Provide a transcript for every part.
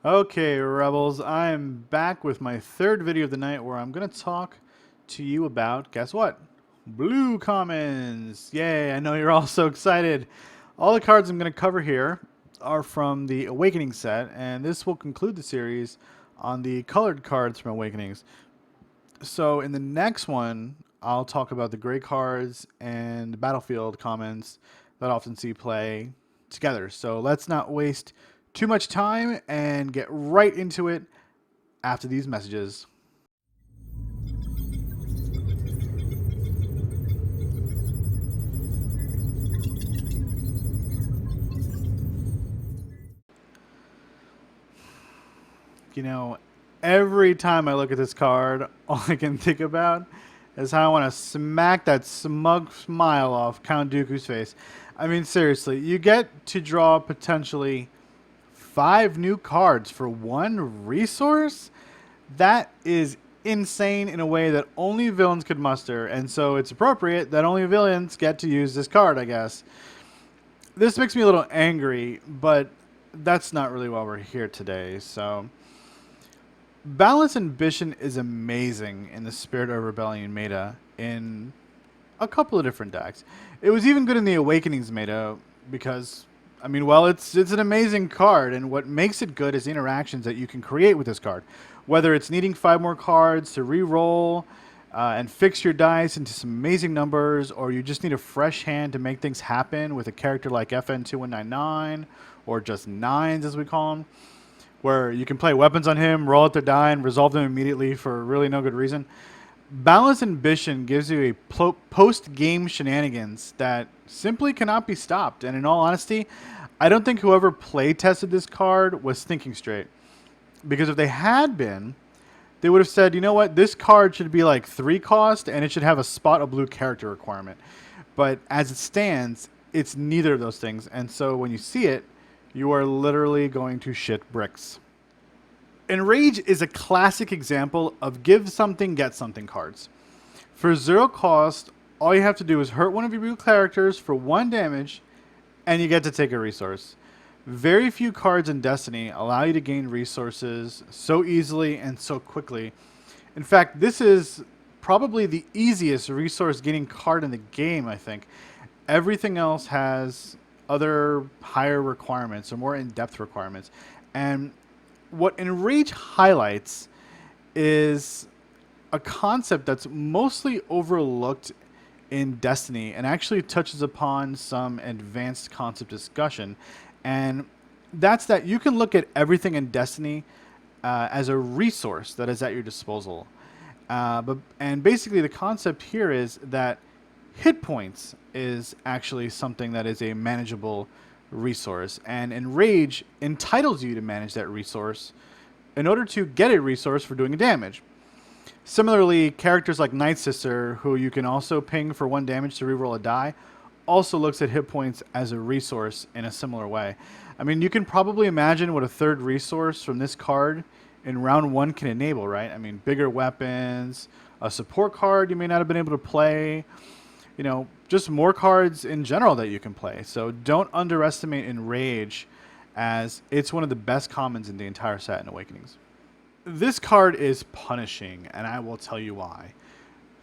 Okay, Rebels, I'm back with my third video of the night where I'm going to talk to you about, guess what? Blue Commons! Yay, I know you're all so excited. All the cards I'm going to cover here are from the Awakening set, and this will conclude the series on the colored cards from Awakenings. So in the next one, I'll talk about the gray cards and Battlefield Commons that I often see play together. So let's not waste too much time and get right into it after these messages. You know, every time I look at this card, all I can think about is how I want to smack that smug smile off Count Dooku's face. I mean, seriously, you get to draw potentially 5 new cards for one resource? That is insane in a way that only villains could muster, and so it's appropriate that only villains get to use this card, I guess. This makes me a little angry, but that's not really why we're here today, so... Balance Ambition is amazing in the Spirit of Rebellion meta in a couple of different decks. It was even good in the Awakenings meta because, I mean, well, it's an amazing card, and what makes it good is the interactions that you can create with this card. Whether it's needing 5 more cards to re-roll and fix your dice into some amazing numbers, or you just need a fresh hand to make things happen with a character like FN2199, or just 9s as we call them, where you can play weapons on him, roll out their die, and resolve them immediately for really no good reason. Balance Ambition gives you a post-game shenanigans that simply cannot be stopped. And in all honesty, I don't think whoever play tested this card was thinking straight. Because if they had been, they would have said, you know what, this card should be like 3 cost and it should have a spot of blue character requirement. But as it stands, it's neither of those things. And so when you see it, you are literally going to shit bricks. Enrage is a classic example of give something, get something cards. For 0 cost, all you have to do is hurt one of your blue characters for 1 damage, and you get to take a resource. Very few cards in Destiny allow you to gain resources so easily and so quickly. In fact, this is probably the easiest resource gaining card in the game, I think. Everything else has other higher requirements or more in-depth requirements. And what Enrage highlights is a concept that's mostly overlooked in Destiny and actually touches upon some advanced concept discussion. And that's that you can look at everything in Destiny as a resource that is at your disposal. And basically the concept here is that hit points is actually something that is a manageable resource, and Enrage entitles you to manage that resource in order to get a resource for doing a damage. Similarly, characters like Night Sister, who you can also ping for 1 damage to reroll a die, also looks at hit points as a resource in a similar way. I mean, you can probably imagine what a third resource from this card in round 1 can enable, right? I mean, bigger weapons, a support card you may not have been able to play, you know, just more cards in general that you can play. So don't underestimate Enrage, as it's one of the best commons in the entire set in Awakenings. This card is punishing, and I will tell you why.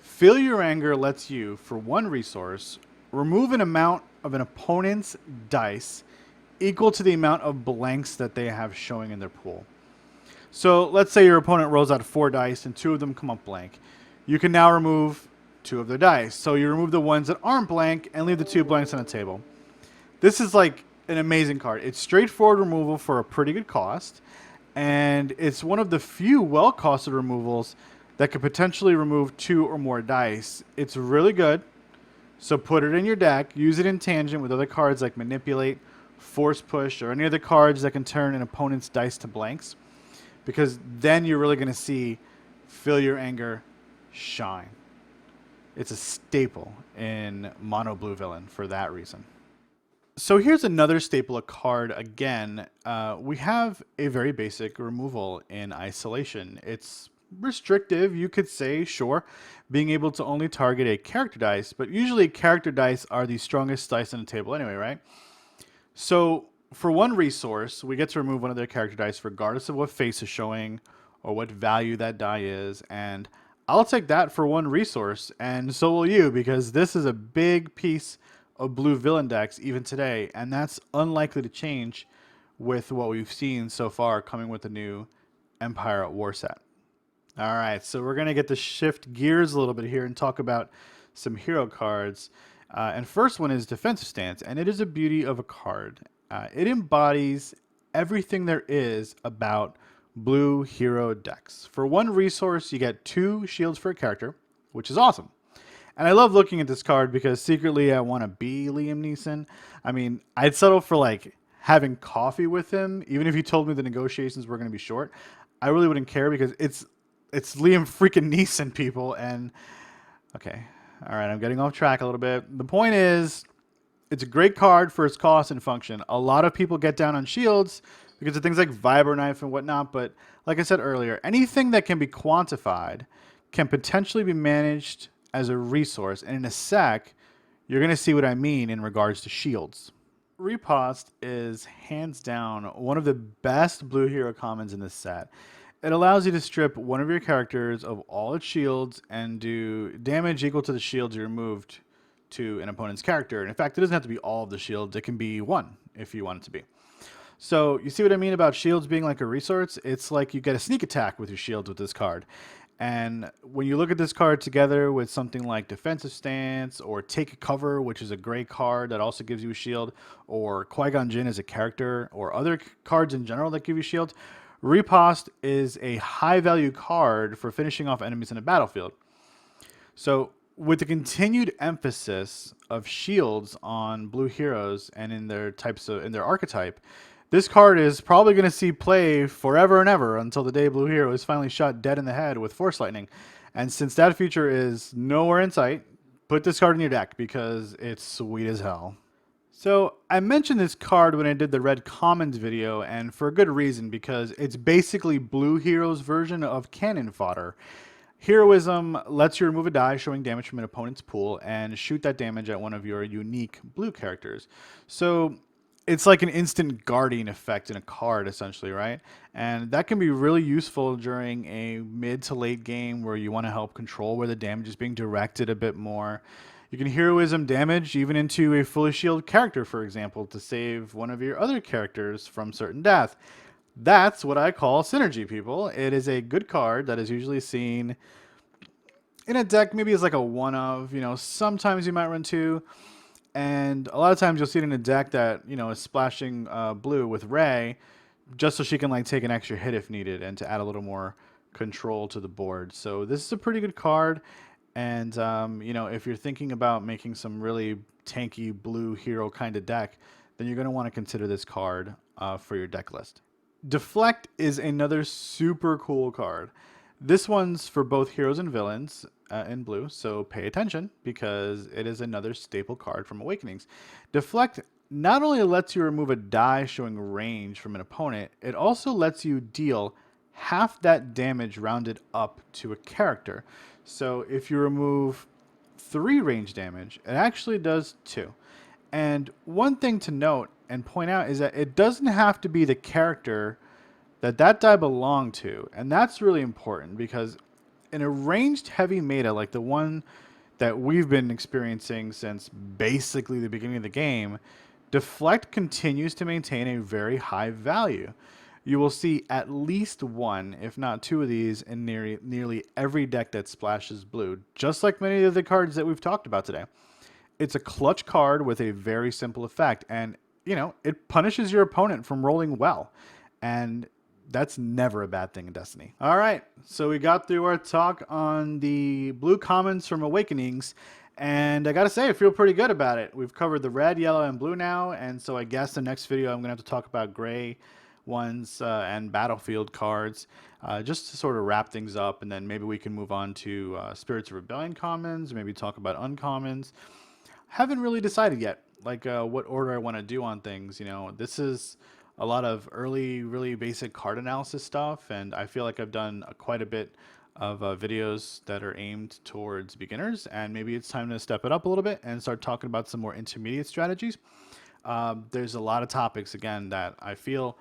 Feel Your Anger lets you, for 1 resource, remove an amount of an opponent's dice equal to the amount of blanks that they have showing in their pool. So let's say your opponent rolls out 4 dice and 2 of them come up blank. You can now remove 2 of their dice. So you remove the ones that aren't blank and leave the 2 blanks on the table. This is like an amazing card. It's straightforward removal for a pretty good cost, and it's one of the few well-costed removals that could potentially remove 2 or more dice. It's really good, so put it in your deck, use it in tangent with other cards like Manipulate, Force Push, or any other cards that can turn an opponent's dice to blanks, because then you're really going to see Feel Your Anger shine. It's a staple in mono blue villain for that reason. So here's another staple of card again. We have a very basic removal in Isolation. It's restrictive, you could say, sure, being able to only target a character dice, but usually character dice are the strongest dice on the table anyway, right? So For one resource, we get to remove one of their character dice regardless of what face is showing or what value that die is. And I'll take that for one resource, and so will you, because this is a big piece of blue villain decks even today, and that's unlikely to change with what we've seen so far coming with the new Empire at War set. All right, so we're going to get to shift gears a little bit here and talk about some hero cards. And first one is Defensive Stance, and it is a beauty of a card. It embodies everything there is about blue hero decks. For one resource, you get 2 shields for a character, which is awesome. And I love looking at this card because secretly I want to be Liam Neeson. I mean, I'd settle for like having coffee with him, even if he told me the negotiations were going to be short. I really wouldn't care because it's Liam freaking Neeson, people. And okay, all right, I'm getting off track a little bit. The point is, it's a great card for its cost and function. A lot of people get down on shields because of things like Vibro Knife and whatnot. But like I said earlier, anything that can be quantified can potentially be managed as a resource. And in a sec, you're going to see what I mean in regards to shields. Repost is hands down one of the best blue hero commons in this set. It allows you to strip one of your characters of all its shields and do damage equal to the shields you removed to an opponent's character. And in fact, it doesn't have to be all of the shields. It can be one if you want it to be. So you see what I mean about shields being like a resource? It's like you get a sneak attack with your shields with this card. And when you look at this card together with something like Defensive Stance or Take a Cover, which is a great card that also gives you a shield, or Qui-Gon Jinn as a character, or other cards in general that give you shields, Repost is a high value card for finishing off enemies in a battlefield. So with the continued emphasis of shields on blue heroes and in their archetype, this card is probably going to see play forever and ever until the day blue hero is finally shot dead in the head with Force Lightning. And since that feature is nowhere in sight, put this card in your deck because it's sweet as hell. So I mentioned this card when I did the Red Commons video, and for a good reason, because it's basically blue hero's version of cannon fodder. Heroism lets you remove a die showing damage from an opponent's pool and shoot that damage at one of your unique blue characters. So it's like an instant guardian effect in a card, essentially, right? And that can be really useful during a mid to late game where you want to help control where the damage is being directed a bit more. You can heroism damage even into a fully shielded character, for example, to save one of your other characters from certain death. That's what I call synergy, people. It is a good card that is usually seen in a deck, maybe as like a one of, sometimes you might run 2. And a lot of times you'll see it in a deck that, is splashing blue with Rey just so she can like take an extra hit if needed and to add a little more control to the board. So this is a pretty good card. And, if you're thinking about making some really tanky blue hero kind of deck, then you're going to want to consider this card for your deck list. Deflect is another super cool card. This one's for both heroes and villains in blue, so pay attention because it is another staple card from Awakenings. Deflect not only lets you remove a die showing range from an opponent, it also lets you deal half that damage rounded up to a character. So if you remove 3 range damage, it actually does 2. And one thing to note and point out is that it doesn't have to be the character that die belonged to. And that's really important because in a ranged heavy meta like the one that we've been experiencing since basically the beginning of the game, Deflect continues to maintain a very high value. You will see at least 1, if not 2 of these in nearly every deck that splashes blue, just like many of the cards that we've talked about today. It's a clutch card with a very simple effect, and, it punishes your opponent from rolling well. And that's never a bad thing in Destiny. All right, so we got through our talk on the blue commons from Awakenings, and I gotta say, I feel pretty good about it. We've covered the red, yellow, and blue now, and so I guess the next video I'm gonna have to talk about gray ones and battlefield cards, just to sort of wrap things up, and then maybe we can move on to Spirits of Rebellion commons, maybe talk about uncommons. Haven't really decided yet, like what order I want to do on things. This is a lot of early, really basic card analysis stuff, and I feel like I've done quite a bit of videos that are aimed towards beginners, and maybe it's time to step it up a little bit and start talking about some more intermediate strategies. There's a lot of topics again that I feel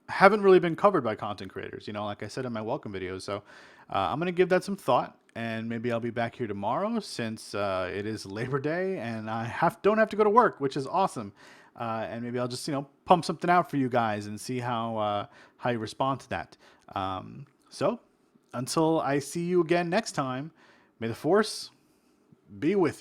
haven't really been covered by content creators. Like I said in my welcome video. So I'm gonna give that some thought, and maybe I'll be back here tomorrow since it is Labor Day and I don't have to go to work, which is awesome. And maybe I'll just pump something out for you guys and see how you respond to that. So until I see you again next time, may the force be with you.